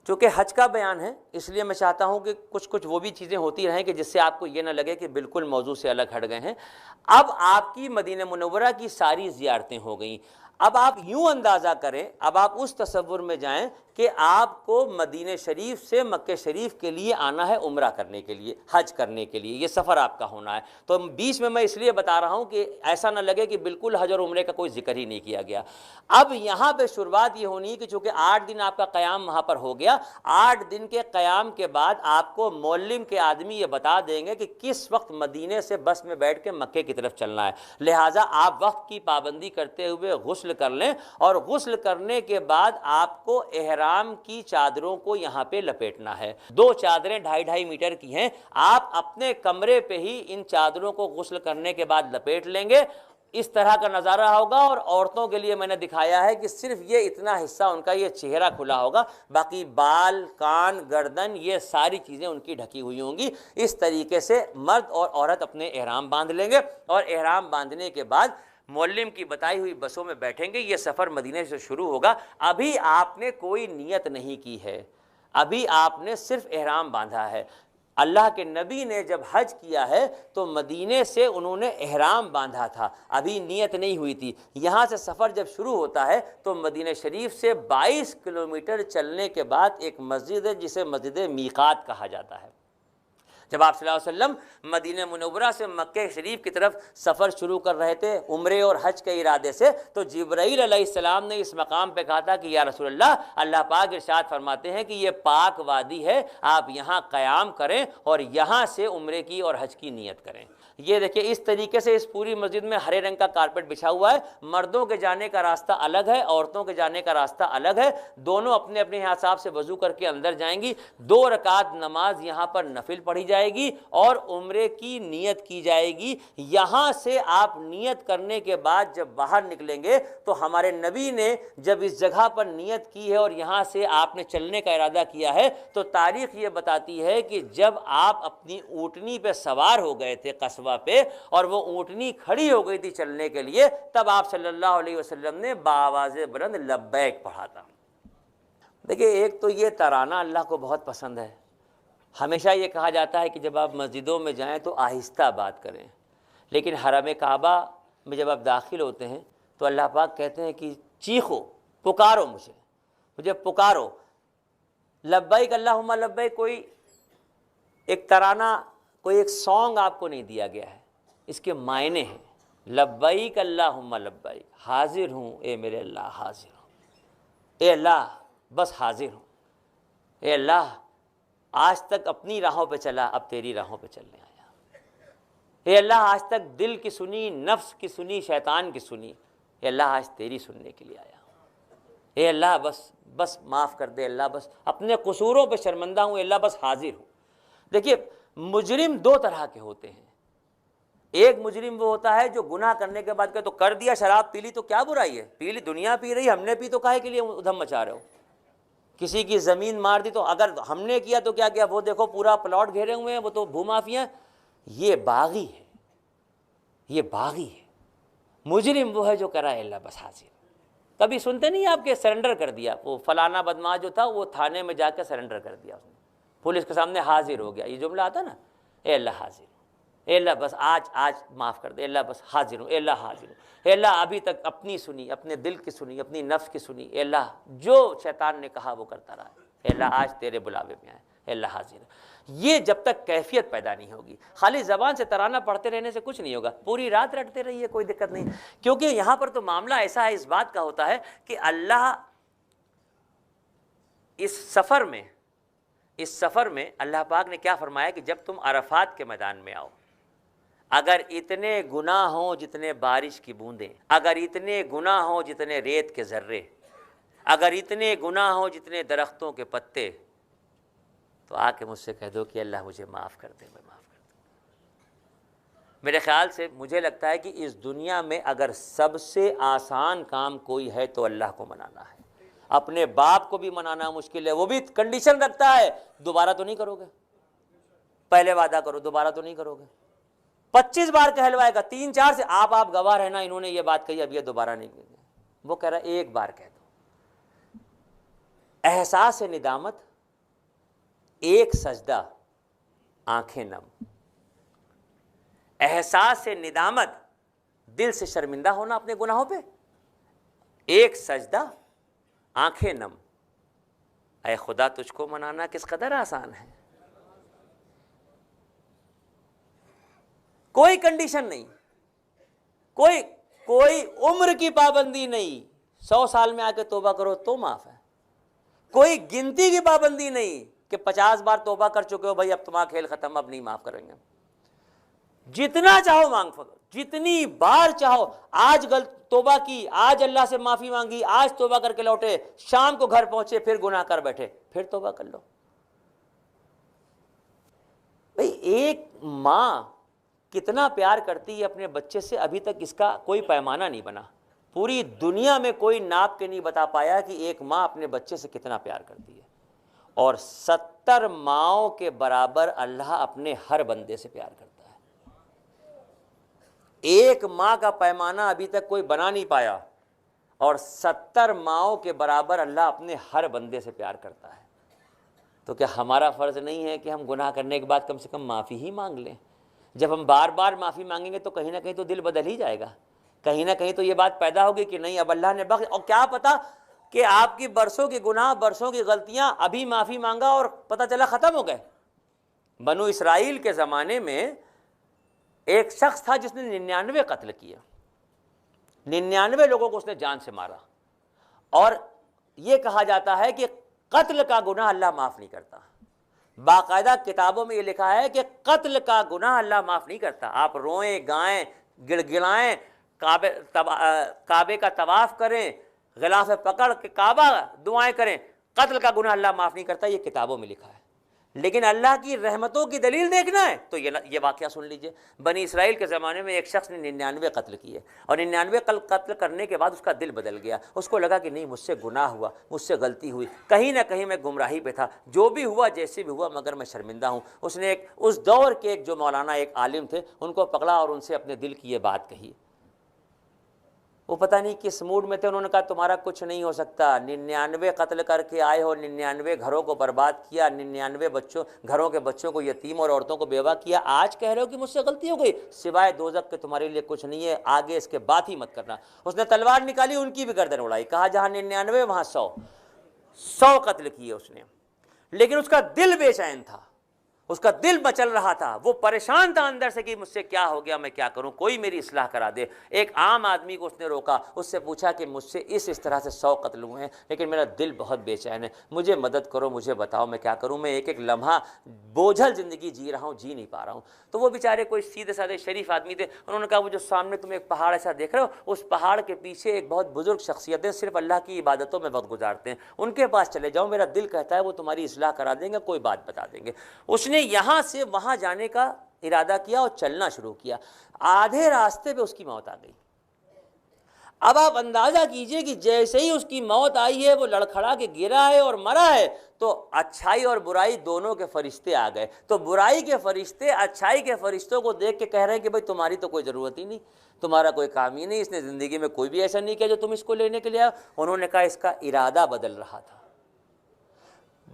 چونکہ حج کا بیان ہے اس لیے میں چاہتا ہوں کہ کچھ وہ بھی چیزیں ہوتی رہیں کہ جس سے آپ کو یہ نہ لگے کہ بالکل موضوع سے الگ ہٹ گئے ہیں۔ اب آپ کی مدینہ منورہ کی ساری زیارتیں ہو گئیں، اب آپ یوں اندازہ کریں، اب آپ اس تصور میں جائیں کہ آپ کو مدینہ شریف سے مکہ شریف کے لیے آنا ہے عمرہ کرنے کے لیے، حج کرنے کے لیے، یہ سفر آپ کا ہونا ہے۔ تو بیچ میں اس لیے بتا رہا ہوں کہ ایسا نہ لگے کہ بالکل حج اور عمرے کا کوئی ذکر ہی نہیں کیا گیا۔ اب یہاں پہ شروعات یہ ہونی ہے کہ چونکہ 8 دن آپ کا قیام وہاں پر ہو گیا، 8 دن کے قیام کے بعد آپ کو معلم کے آدمی یہ بتا دیں گے کہ کس وقت مدینے سے بس میں بیٹھ کے مکے کی طرف چلنا ہے، لہٰذا آپ وقت کی پابندی کرتے ہوئے غسل کر لیں، اور غسل کرنے کے بعد آپ کو احرام کی چادروں کو یہاں پہ لپیٹنا ہے۔ 2 چادریں 2.5 میٹر کی ہیں، آپ اپنے کمرے پہ ہی ان چادروں کو غسل کرنے کے بعد لپیٹ لیں گے۔ اس طرح کا نظارہ ہوگا، اور عورتوں کے لیے میں نے دکھایا ہے کہ صرف یہ اتنا حصہ ان کا یہ چہرہ کھلا ہوگا، باقی بال، کان، گردن، یہ ساری چیزیں ان کی ڈھکی ہوئی ہوں گی۔ اس طریقے سے مرد اور عورت اپنے احرام باندھ لیں گے، اور احرام باندھنے کے بعد معلم کی بتائی ہوئی بسوں میں بیٹھیں گے۔ یہ سفر مدینے سے شروع ہوگا۔ ابھی آپ نے کوئی نیت نہیں کی ہے، ابھی آپ نے صرف احرام باندھا ہے۔ اللہ کے نبی نے جب حج کیا ہے تو مدینے سے انہوں نے احرام باندھا تھا، ابھی نیت نہیں ہوئی تھی۔ یہاں سے سفر جب شروع ہوتا ہے تو مدینہ شریف سے 22 کلومیٹر چلنے کے بعد ایک مسجد ہے جسے مسجد میقات کہا جاتا ہے۔ جب آپ صلی اللہ علیہ وسلم مدینہ منورہ سے مکہ شریف کی طرف سفر شروع کر رہے تھے عمرے اور حج کے ارادے سے، تو جبرائیل علیہ السلام نے اس مقام پہ کہا تھا کہ یا رسول اللہ، اللہ پاک ارشاد فرماتے ہیں کہ یہ پاک وادی ہے، آپ یہاں قیام کریں اور یہاں سے عمرے کی اور حج کی نیت کریں۔ یہ دیکھیں اس طریقے سے اس پوری مسجد میں ہرے رنگ کا کارپیٹ بچھا ہوا ہے، مردوں کے جانے کا راستہ الگ ہے، عورتوں کے جانے کا راستہ الگ ہے، دونوں اپنے اپنے حساب سے وضو کر کے اندر جائیں گی۔ 2 رکعت نماز یہاں پر نفل پڑھی جائے گی اور عمرے کی نیت کی جائے گی۔ یہاں سے آپ نیت کرنے کے بعد جب باہر نکلیں گے تو ہمارے نبی نے جب اس جگہ پر نیت کی ہے اور یہاں سے آپ نے چلنے کا ارادہ کیا ہے تو تاریخ یہ بتاتی ہے کہ جب آپ اپنی اونٹنی پہ سوار ہو گئے تھے قصبہ پہ، اور وہ اونٹنی کھڑی ہو گئی تھی چلنے کے لیے، تب آپ صلی اللہ علیہ وسلم نے بآواز بلند لبیک پڑھا تھا۔ دیکھیں ایک تو یہ ترانہ اللہ کو بہت پسند ہے۔ ہمیشہ یہ کہا جاتا ہے کہ جب آپ مسجدوں میں جائیں تو آہستہ بات کریں، لیکن حرم کعبہ میں جب آپ داخل ہوتے ہیں تو اللہ پاک کہتے ہیں کہ چیخو، پکارو مجھے پکارو۔ لبیک اللہم لبیک کوئی ایک ترانہ، کوئی ایک سانگ آپ کو نہیں دیا گیا ہے، اس کے معنی ہیں لبیک اللہم لبیک، حاضر ہوں اے میرے اللہ، حاضر ہوں اے اللہ، بس حاضر ہوں اے اللہ، آج تک اپنی راہوں پہ چلا، اب تیری راہوں پہ چلنے آیا۔ اے اللہ آج تک دل کی سنی، نفس کی سنی، شیطان کی سنی، اے اللہ آج تیری سننے کے لیے آیا ہوں۔ اے اللہ بس معاف کر دے، اللہ بس اپنے قصوروں پہ شرمندہ ہوں، اے اللہ بس حاضر ہوں۔ دیکھیے مجرم 2 طرح کے ہوتے ہیں، ایک مجرم وہ ہوتا ہے جو گناہ کرنے کے بعد کہ تو کر دیا، شراب پی لی تو کیا برائی ہے، پی لی، دنیا پی رہی، ہم نے پی تو کاہے کے لیے ادھم مچا رہے ہو، کسی کی زمین مار دی تو اگر ہم نے کیا تو کیا کیا، وہ دیکھو پورا پلاٹ گھیرے ہوئے ہیں، وہ تو بھومافیا، یہ باغی ہے، یہ باغی ہے۔ مجرم وہ ہے جو کرا اللہ بس حاضر۔ کبھی سنتے نہیں آپ کے سرنڈر کر دیا، وہ فلانا بدماش جو تھا وہ تھانے میں جا کے سرنڈر کر دیا، اس نے پولیس کے سامنے حاضر ہو گیا، یہ جملہ آتا نا، اے اللہ حاضر ہوں، اے اللہ بس آج معاف کر دے، اے اللہ بس حاضر ہوں، اے اللہ حاضر ہوں، اے اللہ ابھی تک اپنی سنی، اپنے دل کی سنی، اپنی نفس کی سنی، اے اللہ جو شیطان نے کہا وہ کرتا رہا، اے اللہ آج تیرے بلاوے میں آئے، اے اللہ حاضر ہے۔ یہ جب تک کیفیت پیدا نہیں ہوگی، خالی زبان سے ترانہ پڑھتے رہنے سے کچھ نہیں ہوگا، پوری رات رٹتے رہیے کوئی دقت نہیں، کیونکہ یہاں پر تو معاملہ ایسا ہے، اس بات کا ہوتا ہے کہ اللہ اس سفر میں اللہ پاک نے کیا فرمایا کہ جب تم عرفات کے میدان میں آؤ، اگر اتنے گناہ ہوں جتنے بارش کی بوندیں، اگر اتنے گناہ ہوں جتنے ریت کے ذرے، اگر اتنے گناہ ہوں جتنے درختوں کے پتے، تو آ کے مجھ سے کہہ دو کہ اللہ مجھے معاف کر دے، میں معاف کر دوں۔ میرے خیال سے مجھے لگتا ہے کہ اس دنیا میں اگر سب سے آسان کام کوئی ہے تو اللہ کو منانا ہے۔ اپنے باپ کو بھی منانا مشکل ہے، وہ بھی کنڈیشن رکھتا ہے، دوبارہ تو نہیں کرو گے، پہلے وعدہ کرو دوبارہ تو نہیں کرو گے، 25 بار کہلوائے گا، 3-4 سے آپ گواہ رہنا، انہوں نے یہ بات کہی اب یہ دوبارہ نہیں کہیں گے، وہ کہہ رہا ہے ایک بار کہہ دو۔ احساس ندامت ایک سجدہ آنکھیں نم، احساس ندامت، دل سے شرمندہ ہونا اپنے گناہوں پہ، ایک سجدہ آنکھیں نم۔ اے خدا تجھ کو منانا کس قدر آسان ہے، کوئی کنڈیشن نہیں، کوئی عمر کی پابندی نہیں، 100 سال میں آ کے توبہ کرو تو معاف ہے، کوئی گنتی کی پابندی نہیں کہ 50 بار توبہ کر چکے ہو بھائی اب تمہارا کھیل ختم، اب نہیں معاف کریں گے، جتنا چاہو مانگ پکڑو، جتنی بار چاہو، آج توبہ کی، آج اللہ سے معافی مانگی، آج توبہ کر کے لوٹے، شام کو گھر پہنچے پھر گناہ کر بیٹھے، پھر توبہ کر لو۔ بھئی ایک ماں کتنا پیار کرتی ہے اپنے بچے سے، ابھی تک اس کا کوئی پیمانہ نہیں بنا، پوری دنیا میں کوئی ناپ کے نہیں بتا پایا کہ ایک ماں اپنے بچے سے کتنا پیار کرتی ہے، اور 70 ماؤں کے برابر اللہ اپنے ہر بندے سے پیار کرتا ہے۔ ایک ماں کا پیمانہ ابھی تک کوئی بنا نہیں پایا، اور 70 ماؤں کے برابر اللہ اپنے ہر بندے سے پیار کرتا ہے۔ تو کیا ہمارا فرض نہیں ہے کہ ہم گناہ کرنے کے بعد کم سے کم معافی ہی مانگ لیں؟ جب ہم بار بار معافی مانگیں گے تو کہیں نہ کہیں تو دل بدل ہی جائے گا، کہیں نہ کہیں تو یہ بات پیدا ہوگی کہ نہیں اب اللہ نے بخش، اور کیا پتا کہ آپ کی برسوں کے گناہ، برسوں کی غلطیاں ابھی معافی مانگا اور پتہ چلا ختم ہو گئے۔ بنو اسرائیل کے زمانے میں ایک شخص تھا جس نے 99 قتل کیا، 99 لوگوں کو اس نے جان سے مارا، اور یہ کہا جاتا ہے کہ قتل کا گناہ اللہ معاف نہیں کرتا، باقاعدہ کتابوں میں یہ لکھا ہے کہ قتل کا گناہ اللہ معاف نہیں کرتا۔ آپ روئیں گائیں، گڑ گڑائیں، کعبے کا طواف کریں، غلاف پکڑ کے کعبہ دعائیں کریں، قتل کا گناہ اللہ معاف نہیں کرتا، یہ کتابوں میں لکھا ہے۔ لیکن اللہ کی رحمتوں کی دلیل دیکھنا ہے تو یہ واقعہ سن لیجئے۔ بنی اسرائیل کے زمانے میں ایک شخص نے 99 قتل کیے، اور 99 قتل کرنے کے بعد اس کا دل بدل گیا، اس کو لگا کہ نہیں مجھ سے گناہ ہوا، مجھ سے غلطی ہوئی، کہیں نہ کہیں میں گمراہی پہ تھا، جو بھی ہوا جیسے بھی ہوا مگر میں شرمندہ ہوں۔ اس نے اس دور کے ایک جو مولانا ایک عالم تھے ان کو پکڑا اور ان سے اپنے دل کی یہ بات کہی۔ وہ پتہ نہیں کس موڈ میں تھے، انہوں نے کہا تمہارا کچھ نہیں ہو سکتا، 99 قتل کر کے آئے ہو، 99 گھروں کو برباد کیا، 99 گھروں کے بچوں کو یتیم اور عورتوں کو بیوہ کیا، آج کہہ رہے ہو کہ مجھ سے غلطی ہو گئی، سوائے دوزخ کے تمہارے لیے کچھ نہیں ہے، آگے اس کے بات ہی مت کرنا۔ اس نے تلوار نکالی، ان کی بھی گردن اڑائی، کہا جہاں 99 وہاں 100 قتل کیے اس نے، لیکن اس کا دل بے چین تھا، اس کا دل مچل رہا تھا، وہ پریشان تھا اندر سے کہ مجھ سے کیا ہو گیا، میں کیا کروں، کوئی میری اصلاح کرا دے۔ ایک عام آدمی کو اس نے روکا، اس سے پوچھا کہ مجھ سے اس طرح سے 100 قتل ہوئے ہیں لیکن میرا دل بہت بے چین ہے، مجھے مدد کرو، مجھے بتاؤ میں کیا کروں، میں ایک ایک لمحہ بوجھل زندگی جی رہا ہوں، جی نہیں پا رہا ہوں۔ تو وہ بیچارے کوئی سیدھے سادے شریف آدمی تھے، انہوں نے کہا وہ جو سامنے تم ایک پہاڑ ایسا دیکھ رہے ہو، اس پہاڑ کے پیچھے ایک بہت بزرگ شخصیت ہے، صرف اللہ کی عبادتوں میں وقت گزارتے ہیں، ان کے پاس چلے جاؤ، میرا دل کہتا ہے وہ تمہاری اصلاح کرا دیں گے، کوئی بات بتا دیں گے۔ اس نے یہاں سے وہاں جانے کا ارادہ کیا اور چلنا شروع کیا، آدھے راستے پہ اس کی موت آ گئی۔ اب آپ اندازہ کیجئے کہ جیسے ہی اس کی موت آئی ہے وہ لڑکھڑا کے گرا ہے اور مرا ہے، تو اچھائی اور برائی دونوں کے فرشتے آ گئے، تو برائی کے فرشتے اچھائی کے فرشتوں کو دیکھ کے کہہ رہے ہیں کہ بھئی تمہاری تو کوئی ضرورت ہی نہیں، تمہارا کوئی کام ہی نہیں، اس نے زندگی میں کوئی بھی ایسا نہیں کیا جو تم اس کو لینے کے لیے آؤ۔ انہوں نے کہا اس کا ارادہ بدل رہا تھا۔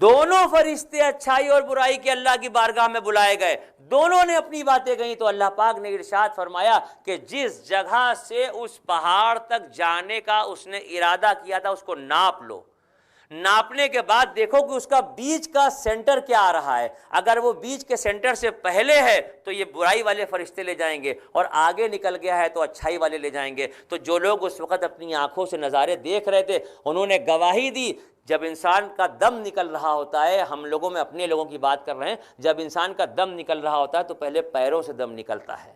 دونوں فرشتے اچھائی اور برائی کے اللہ کی بارگاہ میں بلائے گئے، دونوں نے اپنی باتیں کہیں، تو اللہ پاک نے ارشاد فرمایا کہ جس جگہ سے اس پہاڑ تک جانے کا اس نے ارادہ کیا تھا اس کو ناپ لو، ناپنے کے بعد دیکھو کہ اس کا بیچ کا سینٹر کیا آ رہا ہے، اگر وہ بیچ کے سینٹر سے پہلے ہے تو یہ برائی والے فرشتے لے جائیں گے، اور آگے نکل گیا ہے تو اچھائی والے لے جائیں گے۔ تو جو لوگ اس وقت اپنی آنکھوں سے نظارے دیکھ رہے تھے انہوں نے گواہی دی۔ جب انسان کا دم نکل رہا ہوتا ہے، ہم لوگوں میں اپنے لوگوں کی بات کر رہے ہیں، جب انسان کا دم نکل رہا ہوتا ہے تو پہلے پیروں سے دم نکلتا ہے،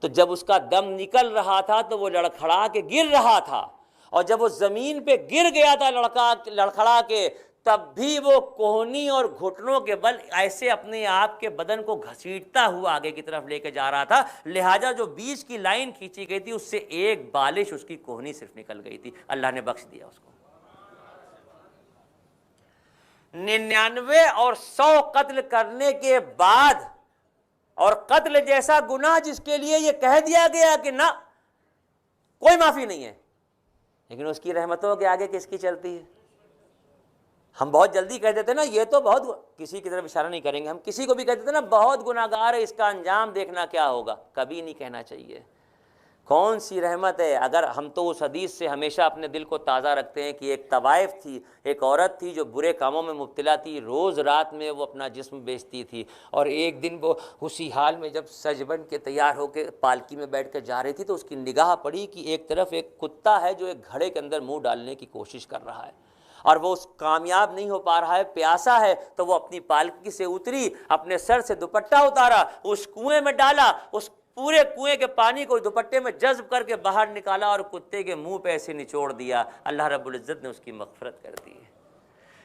تو جب اس کا دم نکل رہا تھا تو وہ لڑکھڑا کے گر رہا تھا، اور جب وہ زمین پہ گر گیا تھا لڑکھڑا کے، تب بھی وہ کوہنی اور گھٹنوں کے بل ایسے اپنے آپ کے بدن کو گھسیٹتا ہوا آگے کی طرف لے کے جا رہا تھا، لہٰذا جو بیچ کی لائن کھینچی گئی تھی اس سے ایک بالش اس کی کوہنی صرف نکل گئی تھی، اللہ نے بخش دیا اس کو۔ 99 اور 100 قتل کرنے کے بعد، اور قتل جیسا گناہ جس کے لیے یہ کہہ دیا گیا کہ نہ کوئی معافی نہیں ہے، لیکن اس کی رحمتوں کے آگے کس کی چلتی ہے؟ ہم بہت جلدی کہہ دیتے نا یہ تو بہت، کسی کی طرف اشارہ نہیں کریں گے، ہم کسی کو بھی کہہ دیتے نا بہت گناہ گار ہے، اس کا انجام دیکھنا کیا ہوگا، کبھی نہیں کہنا چاہیے۔ کون سی رحمت ہے اگر ہم تو اس حدیث سے ہمیشہ اپنے دل کو تازہ رکھتے ہیں کہ ایک طوائف تھی، ایک عورت تھی جو برے کاموں میں مبتلا تھی، روز رات میں وہ اپنا جسم بیچتی تھی، اور ایک دن وہ اسی حال میں جب سج بن کے تیار ہو کے پالکی میں بیٹھ کر جا رہی تھی تو اس کی نگاہ پڑی کہ ایک طرف ایک کتا ہے جو ایک گھڑے کے اندر منہ ڈالنے کی کوشش کر رہا ہے، اور وہ اس کامیاب نہیں ہو پا رہا ہے، پیاسا ہے، تو وہ اپنی پالکی سے اتری، اپنے سر سے دوپٹہ اتارا، اس کنویں میں ڈالا، اس پورے کنویں کے پانی کو دوپٹے میں جذب کر کے باہر نکالا اور کتے کے منہ پہ ایسے نچوڑ دیا، اللہ رب العزت نے اس کی مغفرت کر دی ہے۔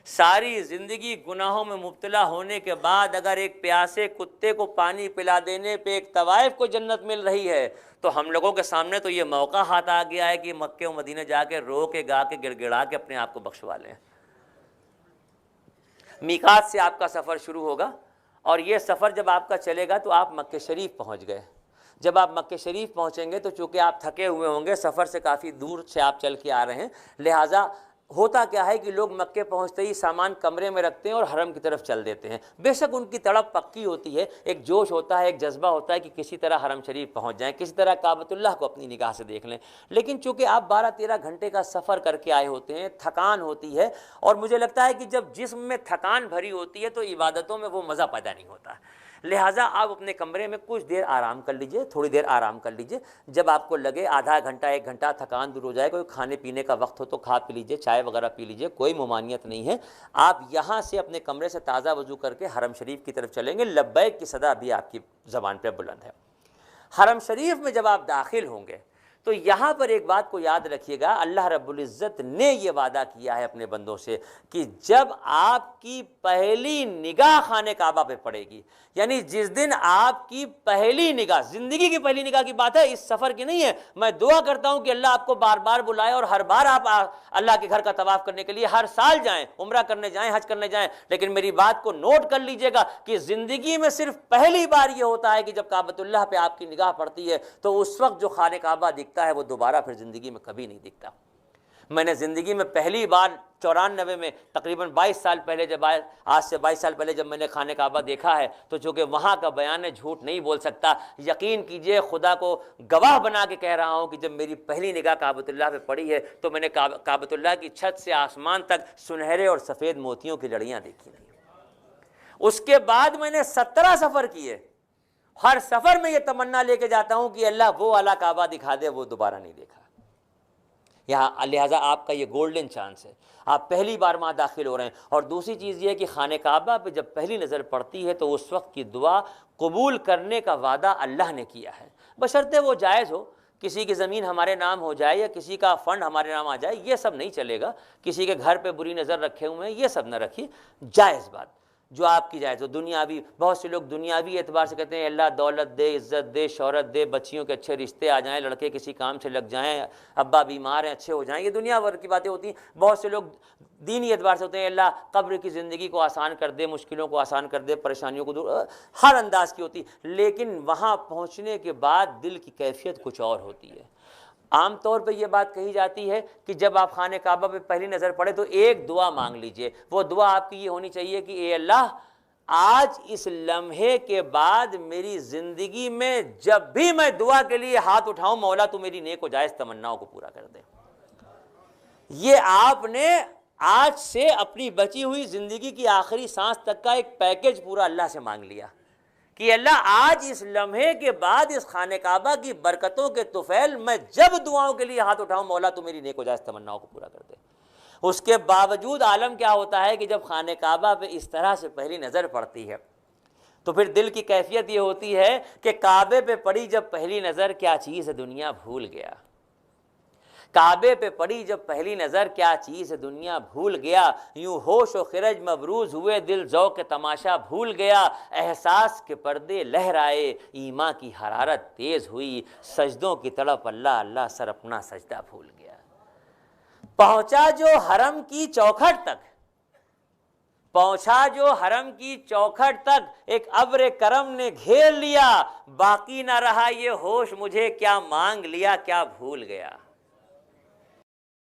ساری زندگی گناہوں میں مبتلا ہونے کے بعد اگر ایک پیاسے کتے کو پانی پلا دینے پہ ایک طوائف کو جنت مل رہی ہے تو ہم لوگوں کے سامنے تو یہ موقع ہاتھ آ گیا ہے کہ مکے و مدینہ جا کے رو کے گا کے گڑ گڑا کے اپنے آپ کو بخشوا لیں۔ میقات سے آپ کا سفر شروع ہوگا، اور یہ سفر جب آپ کا چلے گا تو آپ مکہ شریف پہنچ گئے۔ جب آپ مکہ شریف پہنچیں گے تو چونکہ آپ تھکے ہوئے ہوں گے، سفر سے کافی دور سے آپ چل کے آ رہے ہیں، لہٰذا ہوتا کیا ہے کہ لوگ مکے پہنچتے ہی سامان کمرے میں رکھتے ہیں اور حرم کی طرف چل دیتے ہیں۔ بے شک ان کی تڑپ پکی ہوتی ہے، ایک جوش ہوتا ہے، ایک جذبہ ہوتا ہے کہ کسی طرح حرم شریف پہنچ جائیں، کسی طرح کعبۃ اللہ کو اپنی نگاہ سے دیکھ لیں، لیکن چونکہ آپ 12-13 گھنٹے کا سفر کر کے آئے ہوتے ہیں، تھکان ہوتی ہے، اور مجھے لگتا ہے کہ جب جسم میں تھکان بھری ہوتی ہے تو عبادتوں میں وہ مزہ پیدا نہیں ہوتا، لہٰذا آپ اپنے کمرے میں کچھ دیر آرام کر لیجئے، تھوڑی دیر آرام کر لیجئے، جب آپ کو لگے آدھا گھنٹہ 1 گھنٹہ تھکان دور ہو جائے، کوئی کھانے پینے کا وقت ہو تو کھا پی لیجئے، چائے وغیرہ پی لیجئے، کوئی ممانعت نہیں ہے۔ آپ یہاں سے اپنے کمرے سے تازہ وضو کر کے حرم شریف کی طرف چلیں گے، لبیک کی صدا بھی آپ کی زبان پہ بلند ہے۔ حرم شریف میں جب آپ داخل ہوں گے تو یہاں پر ایک بات کو یاد رکھیے گا، اللہ رب العزت نے یہ وعدہ کیا ہے اپنے بندوں سے کہ جب آپ کی پہلی نگاہ خانہ کعبہ پہ پڑے گی، یعنی جس دن آپ کی پہلی نگاہ، زندگی کی پہلی نگاہ کی بات ہے، اس سفر کی نہیں ہے، میں دعا کرتا ہوں کہ اللہ آپ کو بار بار بلائے اور ہر بار آپ اللہ کے گھر کا طواف کرنے کے لیے ہر سال جائیں، عمرہ کرنے جائیں، حج کرنے جائیں، لیکن میری بات کو نوٹ کر لیجئے گا کہ زندگی میں صرف پہلی بار یہ ہوتا ہے کہ جب کعبۃ اللہ پہ آپ کی نگاہ پڑتی ہے تو اس وقت جو خانہ کعبہ دکھتا ہے وہ دوبارہ پھر زندگی میں کبھی نہیں دکھتا۔ میں نے زندگی میں پہلی بار 94 میں تقریباً 22 سال پہلے جب آج سے 22 سال پہلے جب میں نے خانہ کعبہ دیکھا ہے تو چونکہ وہاں کا بیان ہے، جھوٹ نہیں بول سکتا، یقین کیجئے خدا کو گواہ بنا کے کہہ رہا ہوں کہ جب میری پہلی نگاہ کعبۃ اللہ پہ پڑی ہے تو میں نے کعبۃ اللہ کی چھت سے آسمان تک سنہرے اور سفید موتیوں کی لڑیاں دیکھی نہیں۔ اس کے بعد میں نے 17 سفر کیے، ہر سفر میں یہ تمنا لے کے جاتا ہوں کہ اللہ وہ والا کعبہ دکھا دے، وہ دوبارہ نہیں دیکھا یہاں، لہٰذا آپ کا یہ گولڈن چانس ہے، آپ پہلی بار وہاں داخل ہو رہے ہیں۔ اور دوسری چیز یہ ہے کہ خانہ کعبہ پہ جب پہلی نظر پڑتی ہے تو اس وقت کی دعا قبول کرنے کا وعدہ اللہ نے کیا ہے، بشرطے وہ جائز ہو، کسی کی زمین ہمارے نام ہو جائے یا کسی کا فنڈ ہمارے نام آ جائے، یہ سب نہیں چلے گا، کسی کے گھر پہ بری نظر رکھے ہوئے ہیں، یہ سب نہ رکھیے، جائز بات جو آپ کی جائز ہو۔ دنیاوی، بہت سے لوگ دنیاوی اعتبار سے کہتے ہیں اللہ دولت دے، عزت دے، شہرت دے، بچیوں کے اچھے رشتے آ جائیں، لڑکے کسی کام سے لگ جائیں، ابا بیمار ہیں اچھے ہو جائیں، یہ دنیا بھر کی باتیں ہوتی ہیں۔ بہت سے لوگ دینی اعتبار سے ہوتے ہیں اللہ قبر کی زندگی کو آسان کر دے، مشکلوں کو آسان کر دے، پریشانیوں کو دور، ہر انداز کی ہوتی، لیکن وہاں پہنچنے کے بعد دل کی کیفیت کچھ اور ہوتی ہے۔ عام طور پہ یہ بات کہی جاتی ہے کہ جب آپ خانہ کعبہ پہ پہلی نظر پڑے تو ایک دعا مانگ لیجئے، وہ دعا آپ کی یہ ہونی چاہیے کہ اے اللہ آج اس لمحے کے بعد میری زندگی میں جب بھی میں دعا کے لیے ہاتھ اٹھاؤں، مولا تو میری نیک و جائز تمناؤں کو پورا کر دے۔ یہ آپ نے آج سے اپنی بچی ہوئی زندگی کی آخری سانس تک کا ایک پیکج پورا اللہ سے مانگ لیا کہ اللہ آج اس لمحے کے بعد اس خانہ کعبہ کی برکتوں کے طفیل میں جب دعاؤں کے لیے ہاتھ اٹھاؤں، مولا تو میری نیک و جائز تمناؤں کو پورا کر دے۔ اس کے باوجود عالم کیا ہوتا ہے کہ جب خانہ کعبہ پہ اس طرح سے پہلی نظر پڑتی ہے تو پھر دل کی کیفیت یہ ہوتی ہے کہ کعبے پہ پڑی جب پہلی نظر کیا چیز ہے دنیا بھول گیا، کعبے پہ پڑی جب پہلی نظر کیا چیز ہے دنیا بھول گیا، یوں ہوش و خرج مبروز ہوئے، دل ذوق تماشا بھول گیا، احساس کے پردے لہرائے، ایمان کی حرارت تیز ہوئی، سجدوں کی تڑپ اللہ اللہ، سر اپنا سجدہ بھول گیا۔ پہنچا جو حرم کی چوکھٹ تک، پہنچا جو حرم کی چوکھٹ تک، ایک ابر کرم نے گھیر لیا، باقی نہ رہا یہ ہوش مجھے، کیا مانگ لیا کیا بھول گیا۔